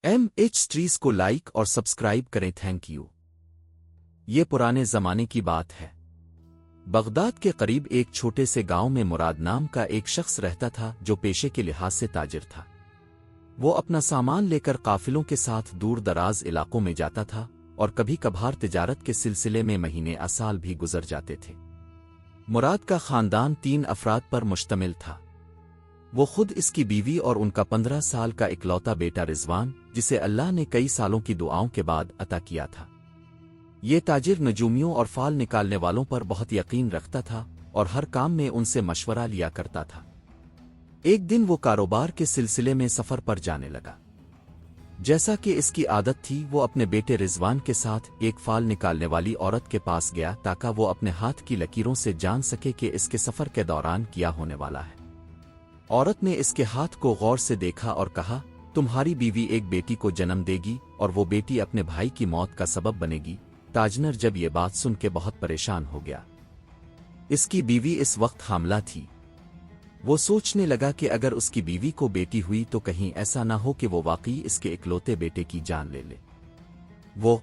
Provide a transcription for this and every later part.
MH3 को like और subscribe करें। Thank you. ये पुराने जमाने की बात है। बगदाद के करीब एक छोटे से गांव में मुराद नाम का एक शख्स रहता था जो पेशे के लिहाज से ताजिर था। वो अपना सामान लेकर काफिलों के साथ दूर दराज इलाकों में जाता था और कभी कभार तिजारत के सिलसिले में महीने या साल भी गुजर जाते थे। मुराद का खानदान 3 अफराद पर मुश्तमिल था। वो खुद, इसकी बीवी और उनका 15 साल का इकलौता बेटा रिजवान, जिसे अल्लाह ने कई सालों की दुआओं के बाद अता किया था। ये ताजिर नजूमियों और फाल निकालने वालों पर बहुत यकीन रखता था और हर काम में उनसे मशवरा लिया करता था। एक दिन वो कारोबार के सिलसिले में सफर पर जाने लगा। जैसा कि इसकी आदत थी, वो अपने बेटे रिजवान के साथ एक फाल निकालने वाली औरत के पास गया ताकि वो अपने हाथ की लकीरों से जान सके कि इसके सफर के दौरान क्या होने वाला है। औरत ने इसके हाथ को गौर से देखा और कहा, तुम्हारी बीवी एक बेटी को जन्म देगी और वो बेटी अपने भाई की मौत का सबब बनेगी। ताजनर जब ये बात सुन के बहुत परेशान हो गया। इसकी बीवी इस वक्त हामला थी। वो सोचने लगा कि अगर उसकी बीवी को बेटी हुई तो कहीं ऐसा ना हो कि वो वाकई इसके इकलौते बेटे की जान ले ले। वो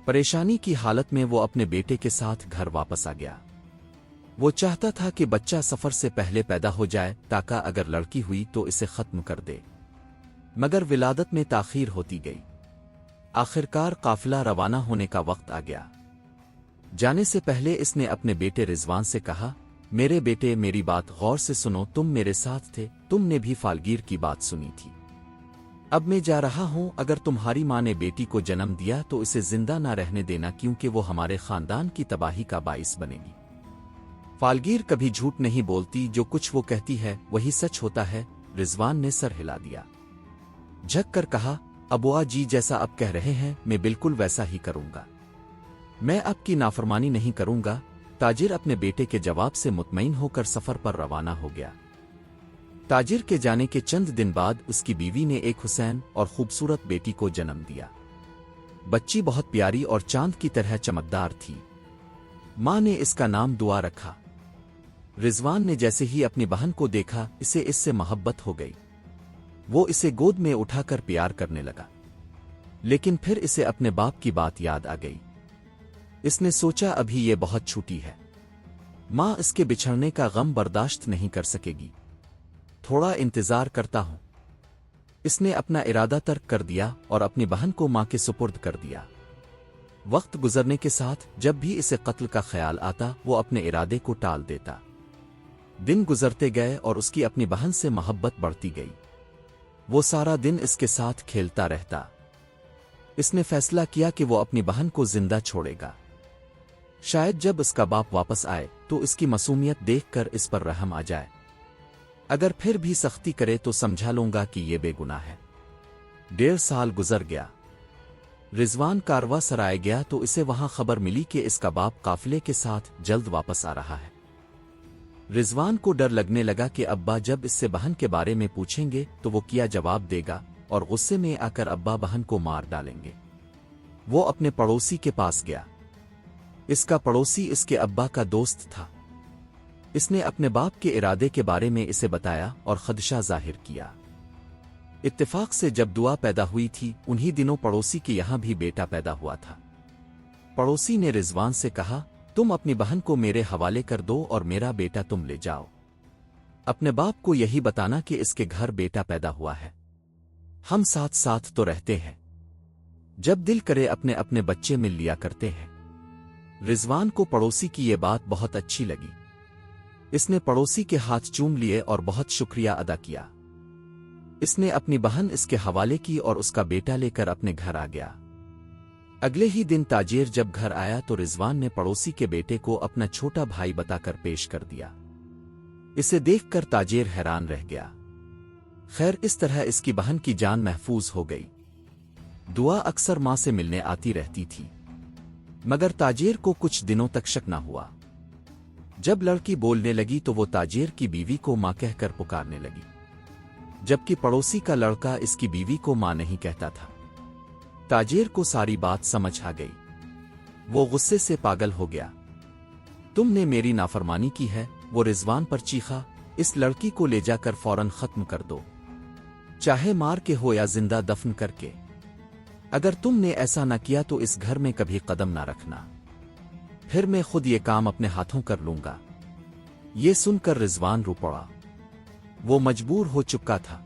परेशानी की हालत में वो अपने बेटे के साथ घर वापस आ गया। वो चाहता था कि बच्चा सफर से पहले पैदा हो जाए ताकि अगर लड़की हुई तो इसे खत्म कर दे, मगर विलादत में ताखीर होती गई। आखिरकार काफिला रवाना होने का वक्त आ गया। जाने से पहले इसने अपने बेटे रिजवान से कहा, मेरे बेटे, मेरी बात गौर से सुनो। तुम मेरे साथ थे, तुमने भी फालगीर की बात सुनी थी। अब मैं जा रहा हूं। अगर तुम्हारी मां ने बेटी को जन्म दिया तो इसे जिंदा ना रहने देना, क्योंकि वो हमारे खानदान की तबाही का बाइस बनेगी। फालगीर कभी झूठ नहीं बोलती, जो कुछ वो कहती है वही सच होता है। रिजवान ने सर हिला दिया। झक कर कहा, अबुआ जी, जैसा आप कह रहे हैं मैं बिल्कुल वैसा ही करूंगा। मैं आपकी नाफरमानी नहीं करूंगा। ताजिर अपने बेटे के जवाब से मुतमईन होकर सफर पर रवाना हो गया। ताजिर के जाने के चंद दिन बाद उसकी बीवी ने एक हुसैन और खूबसूरत बेटी को जन्म दिया। बच्ची बहुत प्यारी और चांद की तरह चमकदार थी। मां ने इसका नाम दुआ रखा। रिजवान ने जैसे ही अपनी बहन को देखा, इसे इससे मोहब्बत हो गई। वो इसे गोद में उठाकर प्यार करने लगा। लेकिन फिर इसे अपने बाप की बात याद आ गई। इसने सोचा, अभी ये बहुत छोटी है, मां इसके बिछड़ने का गम बर्दाश्त नहीं कर सकेगी। थोड़ा इंतजार करता हूं। इसने अपना इरादा तर्क कर दिया और अपनी बहन को मां के सुपुर्द कर दिया। वक्त गुजरने के साथ जब भी इसे कत्ल का ख्याल आता, वो अपने इरादे को टाल देता। दिन गुजरते गए और उसकी अपनी बहन से मोहब्बत बढ़ती गई। वो सारा दिन इसके साथ खेलता रहता। इसने फैसला किया कि वो अपनी बहन को जिंदा छोड़ेगा। शायद जब इसका बाप वापस आए तो इसकी मासूमियत देखकर इस पर रहम आ जाए। अगर फिर भी सख्ती करे तो समझा लूंगा कि ये बेगुनाह है। 1.5 साल गुजर गया। रिजवान कारवा सराय गया तो इसे वहां खबर मिली कि इसका बाप काफिले के साथ जल्द वापस आ रहा है। रिजवान को डर लगने लगा कि अब्बा जब इससे बहन के बारे में पूछेंगे तो वो क्या जवाब देगा और गुस्से में आकर अब्बा बहन को मार डालेंगे। वो अपने पड़ोसी के पास गया। इसका पड़ोसी इसके अब्बा का दोस्त था। इसने अपने बाप के इरादे के बारे में इसे बताया और खदशा जाहिर किया। इत्तेफाक से जब दुआ पैदा हुई थी, उन्हीं दिनों पड़ोसी के यहां भी बेटा पैदा हुआ था। पड़ोसी ने रिजवान से कहा, तुम अपनी बहन को मेरे हवाले कर दो और मेरा बेटा तुम ले जाओ। अपने बाप को यही बताना कि इसके घर बेटा पैदा हुआ है। हम साथ साथ तो रहते हैं। जब दिल करे अपने अपने बच्चे मिल लिया करते हैं। रिजवान को पड़ोसी की ये बात बहुत अच्छी लगी। इसने पड़ोसी के हाथ चूम लिए और बहुत शुक्रिया अदा किया। इसने अपनी बहन इसके हवाले की और उसका बेटा लेकर अपने घर आ गया। अगले ही दिन ताजिर जब घर आया तो रिजवान ने पड़ोसी के बेटे को अपना छोटा भाई बताकर पेश कर दिया। इसे देखकर ताजिर हैरान रह गया। खैर, इस तरह इसकी बहन की जान महफूज हो गई। दुआ अक्सर मां से मिलने आती रहती थी, मगर ताजिर को कुछ दिनों तक शक न हुआ। जब लड़की बोलने लगी तो वो ताजिर की बीवी को मां कहकर पुकारने लगी, जबकि पड़ोसी का लड़का इसकी बीवी को मां नहीं कहता था। ताजिर को सारी बात समझ आ गई। वो गुस्से से पागल हो गया। तुमने मेरी नाफरमानी की है, वो रिजवान पर चीखा। इस लड़की को ले जाकर फौरन खत्म कर दो। चाहे मार के हो या जिंदा दफन करके। अगर तुमने ऐसा न किया तो इस घर में कभी कदम ना रखना, फिर मैं खुद ये काम अपने हाथों कर लूंगा। ये सुनकर रिजवान रो पड़ा। वो मजबूर हो चुका था।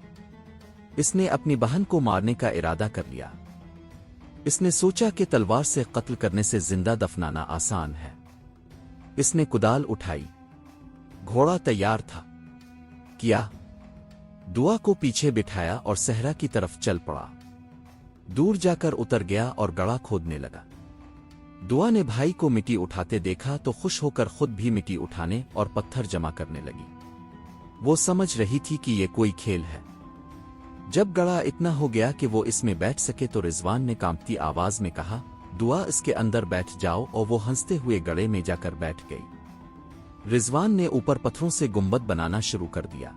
इसने अपनी बहन को मारने का इरादा कर लिया। इसने सोचा कि तलवार से कत्ल करने से जिंदा दफनाना आसान है। इसने कुदाल उठाई। घोड़ा तैयार था। किया, दुआ को पीछे बिठाया और सहरा की तरफ चल पड़ा। दूर जाकर उतर गया और गड़ा खोदने लगा। दुआ ने भाई को मिट्टी उठाते देखा तो खुश होकर खुद भी मिट्टी उठाने और पत्थर जमा करने लगी। वो समझ रही थी कि ये कोई खेल है। जब गड़ा इतना हो गया कि वो इसमें बैठ सके तो रिजवान ने कांपती आवाज में कहा, दुआ इसके अंदर बैठ जाओ, और वो हंसते हुए गड़े में जाकर बैठ गई। रिजवान ने ऊपर पत्थरों से गुंबद बनाना शुरू कर दिया।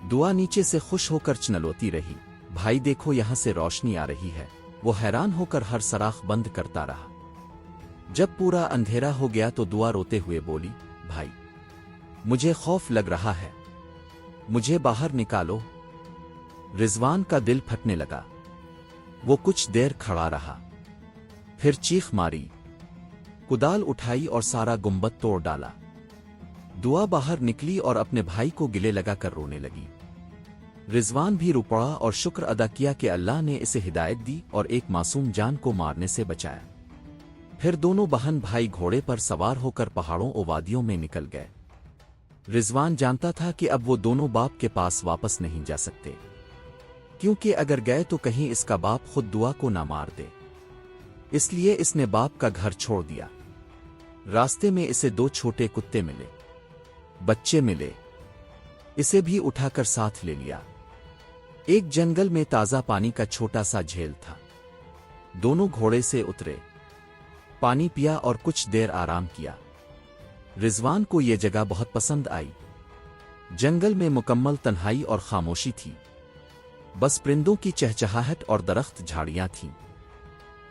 दुआ नीचे से खुश होकर चनलोती रही, भाई देखो यहां से रोशनी आ रही है। वो हैरान होकर हर सराख बंद करता रहा। जब पूरा अंधेरा हो गया तो दुआ रोते हुए बोली, भाई मुझे खौफ लग रहा है, मुझे बाहर निकालो। रिजवान का दिल फटने लगा। वो कुछ देर खड़ा रहा, फिर चीख मारी, कुदाल उठाई और सारा गुंबद तोड़ डाला। दुआ बाहर निकली और अपने भाई को गिले लगाकर रोने लगी। रिजवान भी रो पड़ा और शुक्र अदा किया कि अल्लाह ने इसे हिदायत दी और एक मासूम जान को मारने से बचाया। फिर दोनों बहन भाई घोड़े पर सवार होकर पहाड़ों और वादियों में निकल गए। रिजवान जानता था कि अब वो दोनों बाप के पास वापस नहीं जा सकते, क्योंकि अगर गए तो कहीं इसका बाप खुद दुआ को ना मार दे। इसलिए इसने बाप का घर छोड़ दिया। रास्ते में इसे दो छोटे कुत्ते मिले, बच्चे मिले। इसे भी उठाकर साथ ले लिया। एक जंगल में ताजा पानी का छोटा सा झील था। दोनों घोड़े से उतरे, पानी पिया और कुछ देर आराम किया। रिजवान को यह जगह बहुत पसंद आई। जंगल में मुकम्मल तन्हाई और खामोशी थी। बस परिंदों की चहचहाहट और दरख्त झाड़ियां थीं।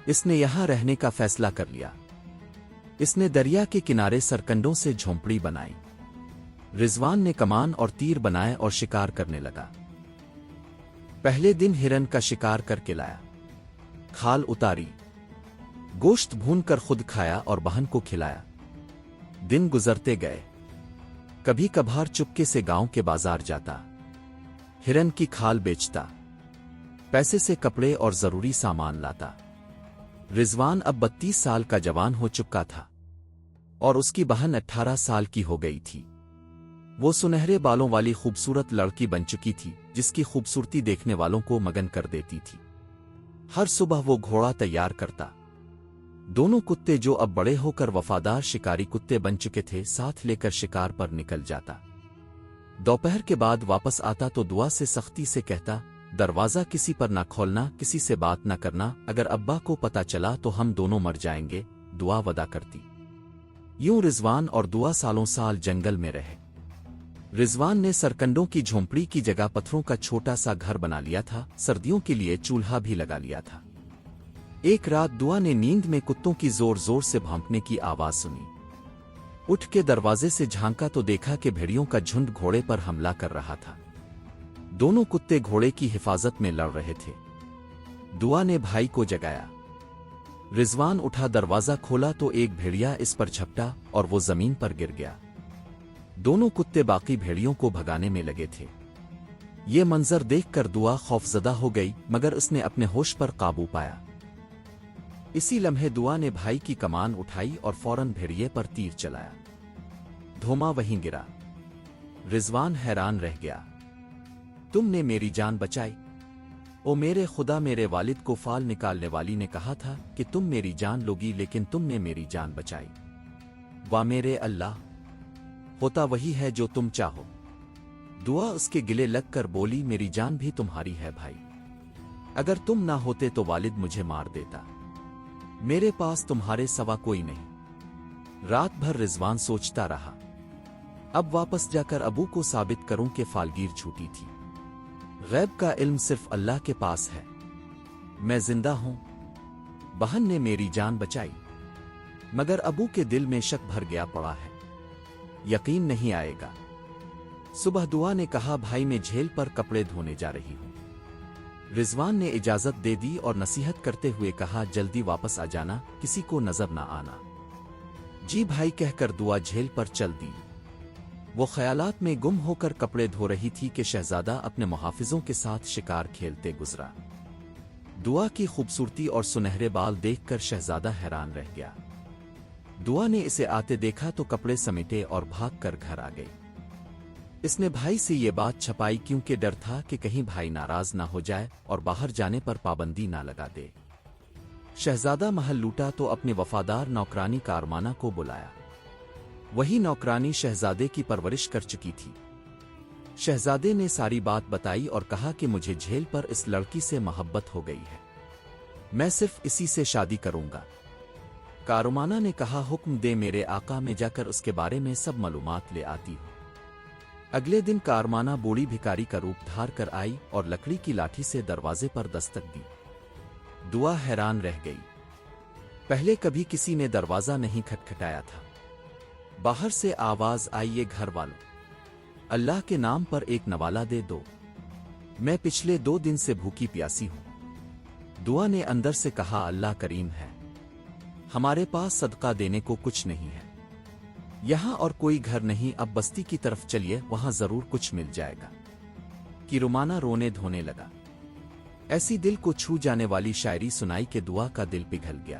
इसने यहां रहने का फैसला कर लिया। इसने दरिया के किनारे सरकंडों से झोंपड़ी बनाई। रिजवान ने कमान और तीर बनाए और शिकार करने लगा। पहले दिन हिरन का शिकार करके लाया, खाल उतारी, गोश्त भूनकर खुद खाया और बहन को खिलाया। दिन गुजरते गए। कभी कभार चुपके से गांव के बाजार जाता, हिरन की खाल बेचता, पैसे से कपड़े और जरूरी सामान लाता। रिजवान अब 32 साल का जवान हो चुका था और उसकी बहन 18 साल की हो गई थी। वो सुनहरे बालों वाली खूबसूरत लड़की बन चुकी थी, जिसकी खूबसूरती देखने वालों को मगन कर देती थी। हर सुबह वो घोड़ा तैयार करता। दोनों कुत्ते, जो अब बड़े होकर वफादार शिकारी कुत्ते बन चुके थे, साथ लेकर शिकार पर निकल जाता। दोपहर के बाद वापस आता तो दुआ से सख्ती से कहता, दरवाजा किसी पर ना खोलना, किसी से बात ना करना, अगर अब्बा को पता चला तो हम दोनों मर जाएंगे। दुआ वदा करती। यूं रिजवान और दुआ सालों साल जंगल में रहे। रिजवान ने सरकंडों की झोंपड़ी की जगह पत्थरों का छोटा सा घर बना लिया था। सर्दियों के लिए चूल्हा भी लगा लिया था। एक रात दुआ ने नींद में कुत्तों की जोर जोर से भौंकने की आवाज सुनी। उठ के दरवाजे से झांका तो देखा कि भेड़ियों का झुंड घोड़े पर हमला कर रहा था। दोनों कुत्ते घोड़े की हिफाजत में लड़ रहे थे। दुआ ने भाई को जगाया। रिजवान उठा, दरवाजा खोला तो एक भेड़िया इस पर झपटा और वो जमीन पर गिर गया। दोनों कुत्ते बाकी भेड़ियों को भगाने में लगे थे। ये मंजर देखकर दुआ खौफजदा हो गई, मगर उसने अपने होश पर काबू पाया। इसी लम्हे दुआ ने भाई की कमान उठाई और फौरन भेड़िए पर तीर चलाया। धोमा वहीं गिरा। रिजवान हैरान रह गया। तुमने मेरी जान बचाई। ओ मेरे खुदा, मेरे वालिद को फाल निकालने वाली ने कहा था कि तुम मेरी जान लोगी, लेकिन तुमने मेरी जान बचाई। वाह मेरे अल्लाह, होता वही है जो तुम चाहो। दुआ उसके गिले लगकर बोली, मेरी जान भी तुम्हारी है भाई। अगर तुम ना होते तो वालिद मुझे मार देता। मेरे पास तुम्हारे सवा कोई नहीं। रात भर रिजवान सोचता रहा, अब वापस जाकर अबू को साबित करूं कि फालगीर झूठी थी। गैब का इल्म सिर्फ अल्लाह के पास है। मैं जिंदा हूं, बहन ने मेरी जान बचाई, मगर अबू के दिल में शक भर गया पड़ा है, यकीन नहीं आएगा। सुबह दुआ ने कहा, भाई मैं झील पर कपड़े धोने जा रही हूं। رضوان نے اجازت دے دی اور نصیحت کرتے ہوئے کہا جلدی واپس آ جانا، کسی کو نظر نہ آنا۔ جی بھائی کہہ کر دعا جھیل پر چل دی۔ وہ خیالات میں گم ہو کر کپڑے دھو رہی تھی کہ شہزادہ اپنے محافظوں کے ساتھ شکار کھیلتے گزرا۔ دعا کی خوبصورتی اور سنہرے بال دیکھ کر شہزادہ حیران رہ گیا۔ دعا نے اسے آتے دیکھا تو کپڑے سمیٹے اور بھاگ کر گھر آ گئی۔ اس نے بھائی سے یہ بات چھپائی کیونکہ ڈر تھا کہ کہیں بھائی ناراض نہ ہو جائے اور باہر جانے پر پابندی نہ لگا دے۔ شہزادہ محل لوٹا تو اپنی وفادار نوکرانی کارمانہ کو بلایا۔ وہی نوکرانی شہزادے کی پرورش کر چکی تھی۔ شہزادے نے ساری بات بتائی اور کہا کہ مجھے جھیل پر اس لڑکی سے محبت ہو گئی ہے، میں صرف اسی سے شادی کروں گا۔ کارمانہ نے کہا حکم دے میرے آقا، میں جا کر اس کے بارے میں سب معلومات لے آتی ہوں۔ اگلے دن کارمانہ بوڑھی بھکاری کا روپ دھار کر آئی اور لکڑی کی لاٹھی سے دروازے پر دستک دی۔ دعا حیران رہ گئی، پہلے کبھی کسی نے دروازہ نہیں کھٹکھٹایا تھا۔ باہر سے آواز آئی یہ گھر والوں، اللہ کے نام پر ایک نوالا دے دو، میں پچھلے 2 دن سے بھوکی پیاسی ہوں۔ دعا نے اندر سے کہا اللہ کریم ہے، ہمارے پاس صدقہ دینے کو کچھ نہیں ہے، یہاں اور کوئی گھر نہیں، اب بستی کی طرف چلیے، وہاں ضرور کچھ مل جائے گا۔ کہ رومانہ رونے دھونے لگا۔ ایسی دل کو چھو جانے والی شاعری سنائی کہ دعا کا دل پگھل گیا۔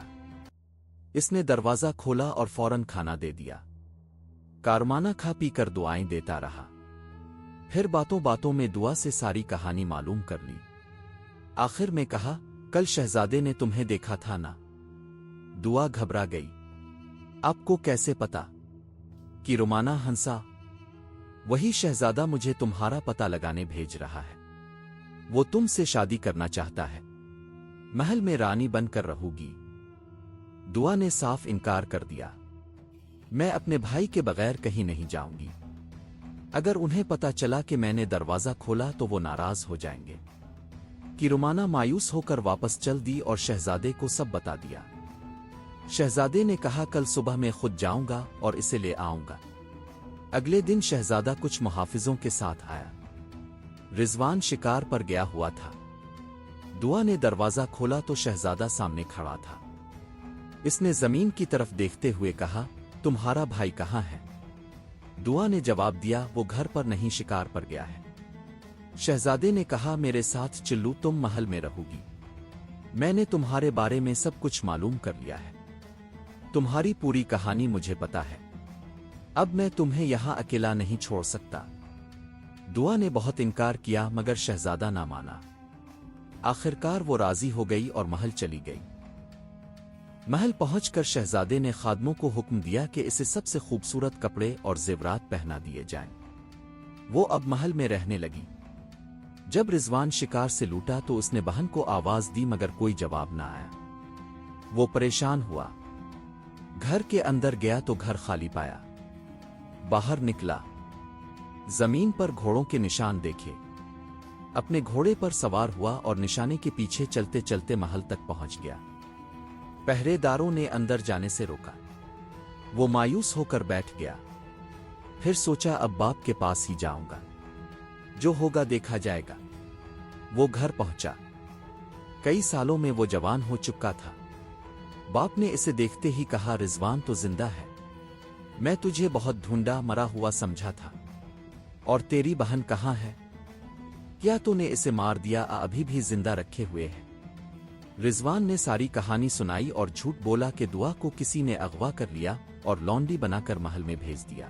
اس نے دروازہ کھولا اور فوراً کھانا دے دیا۔ کارمانہ کھا پی کر دعائیں دیتا رہا۔ پھر باتوں باتوں میں دعا سے ساری کہانی معلوم کر لی۔ آخر میں کہا کل شہزادے نے تمہیں دیکھا تھا نا؟ دعا گھبرا گئی، آپ کو کیسے پتا؟ کہ رومانہ ہنسا، وہی شہزادہ مجھے تمہارا پتہ لگانے بھیج رہا ہے، وہ تم سے شادی کرنا چاہتا ہے، محل میں رانی بن کر رہو گی۔ دعا نے صاف انکار کر دیا، میں اپنے بھائی کے بغیر کہیں نہیں جاؤں گی، اگر انہیں پتا چلا کہ میں نے دروازہ کھولا تو وہ ناراض ہو جائیں گے۔ کہ رومانہ مایوس ہو کر واپس چل دی اور شہزادے کو سب بتا دیا۔ شہزادے نے کہا کل صبح میں خود جاؤں گا اور اسے لے آؤں گا۔ اگلے دن شہزادہ کچھ محافظوں کے ساتھ آیا۔ رضوان شکار پر گیا ہوا تھا۔ دعا نے دروازہ کھولا تو شہزادہ سامنے کھڑا تھا۔ اس نے زمین کی طرف دیکھتے ہوئے کہا تمہارا بھائی کہاں ہے؟ دعا نے جواب دیا وہ گھر پر نہیں، شکار پر گیا ہے۔ شہزادے نے کہا میرے ساتھ چلو، تم محل میں رہو گی، میں نے تمہارے بارے میں سب کچھ معلوم کر لیا ہے، تمہاری پوری کہانی مجھے پتا ہے، اب میں تمہیں یہاں اکیلا نہیں چھوڑ سکتا۔ دعا نے بہت انکار کیا مگر شہزادہ نہ مانا۔ آخرکار وہ راضی ہو گئی اور محل چلی گئی۔ محل پہنچ کر شہزادے نے خادموں کو حکم دیا کہ اسے سب سے خوبصورت کپڑے اور زیورات پہنا دیے جائیں۔ وہ اب محل میں رہنے لگی۔ جب رضوان شکار سے لوٹا تو اس نے بہن کو آواز دی مگر کوئی جواب نہ آیا۔ وہ پریشان ہوا، گھر کے اندر گیا تو گھر خالی پایا۔ باہر نکلا، زمین پر گھوڑوں کے نشان دیکھے۔ اپنے گھوڑے پر سوار ہوا اور نشانے کے پیچھے چلتے چلتے محل تک پہنچ گیا۔ پہرے داروں نے اندر جانے سے روکا۔ وہ مایوس ہو کر بیٹھ گیا۔ پھر سوچا اب باپ کے پاس ہی جاؤں گا، جو ہوگا دیکھا جائے گا۔ وہ گھر پہنچا۔ کئی سالوں میں وہ جوان ہو چکا تھا۔ باپ نے اسے دیکھتے ہی کہا رضوان تو زندہ ہے، میں تجھے بہت ڈھونڈا، مرا ہوا سمجھا تھا، اور تیری بہن کہاں ہے؟ کیا تو نے اسے مار دیا؟ ابھی بھی زندہ رکھے ہوئے ہے؟ رضوان نے ساری کہانی سنائی اور جھوٹ بولا کہ دعا کو کسی نے اغوا کر لیا اور لونڈی بنا کر محل میں بھیج دیا۔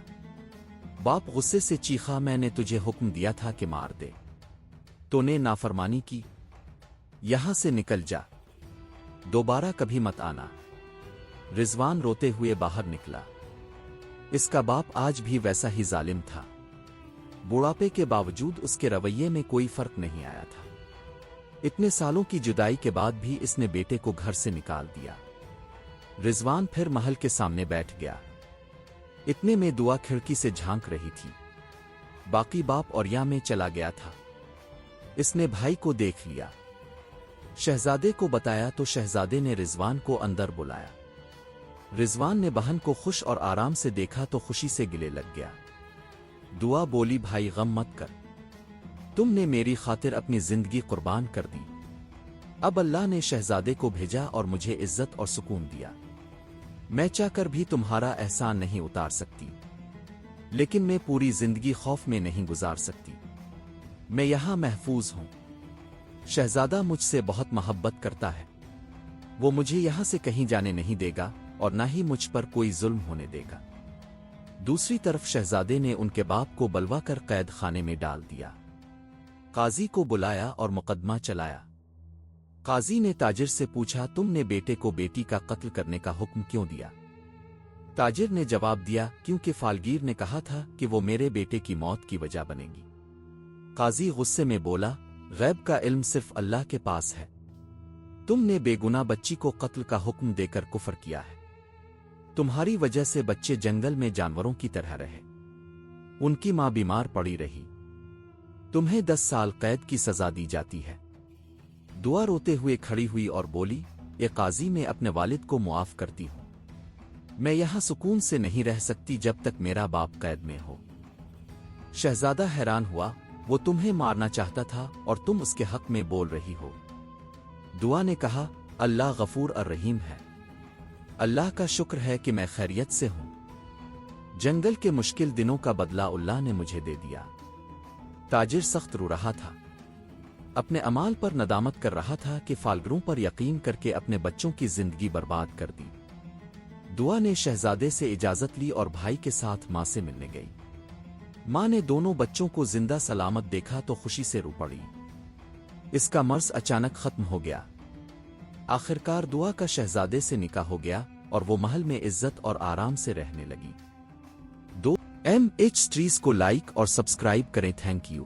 باپ غصے سے چیخا میں نے تجھے حکم دیا تھا کہ مار دے، تو نے نافرمانی کی، یہاں سے نکل جا، دوبارہ کبھی مت آنا۔ رضوان روتے ہوئے باہر نکلا۔ اس کا باپ آج بھی ویسا ہی ظالم تھا۔ بڑھاپے کے باوجود اس کے رویے میں کوئی فرق نہیں آیا تھا۔ اتنے سالوں کی جدائی کے بعد بھی اس نے بیٹے کو گھر سے نکال دیا۔ رضوان پھر محل کے سامنے بیٹھ گیا۔ اتنے میں دعا کھڑکی سے جھانک رہی تھی۔ باقی باپ اوریا میں چلا گیا تھا۔ اس نے بھائی کو دیکھ لیا، شہزادے کو بتایا تو شہزادے نے رضوان کو اندر بلایا۔ رضوان نے بہن کو خوش اور آرام سے دیکھا تو خوشی سے گلے لگ گیا۔ دعا بولی بھائی غم مت کر، تم نے میری خاطر اپنی زندگی قربان کر دی، اب اللہ نے شہزادے کو بھیجا اور مجھے عزت اور سکون دیا۔ میں چاہ کر بھی تمہارا احسان نہیں اتار سکتی، لیکن میں پوری زندگی خوف میں نہیں گزار سکتی۔ میں یہاں محفوظ ہوں۔ شہزادہ مجھ سے بہت محبت کرتا ہے۔ وہ مجھے یہاں سے کہیں جانے نہیں دے گا اور نہ ہی مجھ پر کوئی ظلم ہونے دے گا۔ دوسری طرف شہزادے نے ان کے باپ کو بلوا کر قید خانے میں ڈال دیا۔ قاضی کو بلایا اور مقدمہ چلایا۔ قاضی نے تاجر سے پوچھا، تم نے بیٹے کو بیٹی کا قتل کرنے کا حکم کیوں دیا؟ تاجر نے جواب دیا، کیونکہ فالگیر نے کہا تھا کہ وہ میرے بیٹے کی موت کی وجہ بنے گی۔ قاضی غصے میں بولا، غیب کا علم صرف اللہ کے پاس ہے۔ تم نے بے گناہ بچی کو قتل کا حکم دے کر کفر کیا ہے۔ تمہاری وجہ سے بچے جنگل میں جانوروں کی طرح رہے، ان کی ماں بیمار پڑی رہی۔ تمہیں 10 سال قید کی سزا دی جاتی ہے۔ دعا روتے ہوئے کھڑی ہوئی اور بولی، اے قاضی، میں اپنے والد کو معاف کرتی ہوں۔ میں یہاں سکون سے نہیں رہ سکتی جب تک میرا باپ قید میں ہو۔ شہزادہ حیران ہوا، وہ تمہیں مارنا چاہتا تھا اور تم اس کے حق میں بول رہی ہو۔ دعا نے کہا، اللہ غفور الرحیم ہے۔ اللہ کا شکر ہے کہ میں خیریت سے ہوں۔ جنگل کے مشکل دنوں کا بدلہ اللہ نے مجھے دے دیا۔ تاجر سخت رو رہا تھا، اپنے اعمال پر ندامت کر رہا تھا کہ فالگروں پر یقین کر کے اپنے بچوں کی زندگی برباد کر دی۔ دعا نے شہزادے سے اجازت لی اور بھائی کے ساتھ ماں سے ملنے گئی۔ ماں نے دونوں بچوں کو زندہ سلامت دیکھا تو خوشی سے رو پڑی۔ اس کا مرض اچانک ختم ہو گیا۔ آخرکار دعا کا شہزادے سے نکاح ہو گیا اور وہ محل میں عزت اور آرام سے رہنے لگی۔ MH سٹریز کو لائک اور سبسکرائب کریں۔ Thank you.